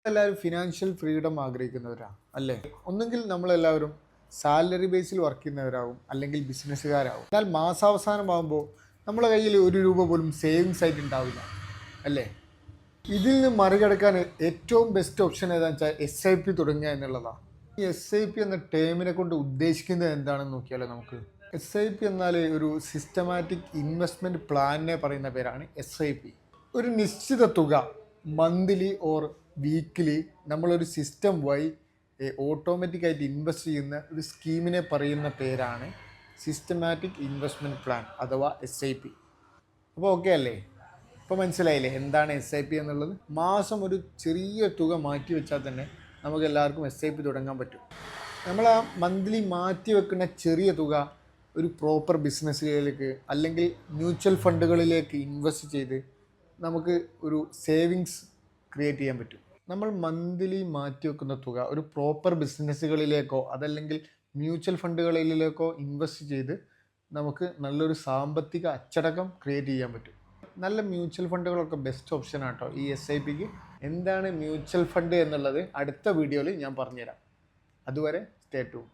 എല്ലാവരും financial freedom ആഗ്രഹിക്കുന്നവരാണ് അല്ലേ? ഒന്നുകിൽ നമ്മളെല്ലാവരും സാലറി ബേസിൽ വർക്ക് ചെയ്യുന്നവരാകും, അല്ലെങ്കിൽ ബിസിനസ്സുകാരാകും. എന്നാൽ മാസാവസാനമാകുമ്പോൾ നമ്മളെ കയ്യിൽ ഒരു രൂപ പോലും സേവിങ്സ് ആയിട്ട് ഉണ്ടാവില്ല അല്ലേ? ഇതിൽ നിന്ന് മറികടക്കാൻ ഏറ്റവും ബെസ്റ്റ് ഓപ്ഷൻ ഏതാണെന്ന് വെച്ചാൽ SIP തുടങ്ങുക എന്നുള്ളതാണ്. ഈ SIP എന്ന ടേമിനെ കൊണ്ട് ഉദ്ദേശിക്കുന്നത് എന്താണെന്ന് നോക്കിയാലോ നമുക്ക്. SIP എന്നാൽ ഒരു സിസ്റ്റമാറ്റിക് ഇൻവെസ്റ്റ്മെൻറ്റ് പ്ലാനിനെ പറയുന്ന പേരാണ് SIP. ഒരു നിശ്ചിത തുക മന്ത്ലി ഓർ വീക്കിലി നമ്മളൊരു സിസ്റ്റം വഴി ഓട്ടോമാറ്റിക്കായിട്ട് ഇൻവെസ്റ്റ് ചെയ്യുന്ന ഒരു സ്കീമിനെ പറയുന്ന പേരാണ് സിസ്റ്റമാറ്റിക് ഇൻവെസ്റ്റ്മെൻറ്റ് പ്ലാൻ അഥവാ SIP. അപ്പോൾ ഓക്കെ അല്ലേ? ഇപ്പോൾ മനസ്സിലായില്ലേ എന്താണ് SIP എന്നുള്ളത്? മാസം ഒരു ചെറിയ തുക മാറ്റി വെച്ചാൽ തന്നെ നമുക്ക് എല്ലാവർക്കും SIP തുടങ്ങാൻ പറ്റും. നമ്മൾ ആ മന്ത്ലി മാറ്റി വെക്കുന്ന ചെറിയ തുക ഒരു പ്രോപ്പർ ബിസിനസ്സുകളിലേക്ക് അല്ലെങ്കിൽ മ്യൂച്വൽ ഫണ്ടുകളിലേക്ക് ഇൻവെസ്റ്റ് ചെയ്ത് നമുക്ക് ഒരു സേവിങ്സ് ക്രിയേറ്റ് ചെയ്യാൻ പറ്റും. നമ്മൾ മന്ത്ലി മാറ്റി വെക്കുന്ന തുക ഒരു പ്രോപ്പർ ബിസിനസ്സുകളിലേക്കോ അതല്ലെങ്കിൽ മ്യൂച്വൽ ഫണ്ടുകളിലേക്കോ ഇൻവെസ്റ്റ് ചെയ്ത് നമുക്ക് നല്ലൊരു സാമ്പത്തിക അച്ചടക്കം ക്രിയേറ്റ് ചെയ്യാൻ പറ്റും. നല്ല മ്യൂച്വൽ ഫണ്ടുകളൊക്കെ ബെസ്റ്റ് ഓപ്ഷനാണ് കേട്ടോ ഈ SIPക്ക്. എന്താണ് മ്യൂച്വൽ ഫണ്ട് എന്നുള്ളത് അടുത്ത വീഡിയോയിൽ ഞാൻ പറഞ്ഞുതരാം. അതുവരെ സ്റ്റേ ട്യൂൺ.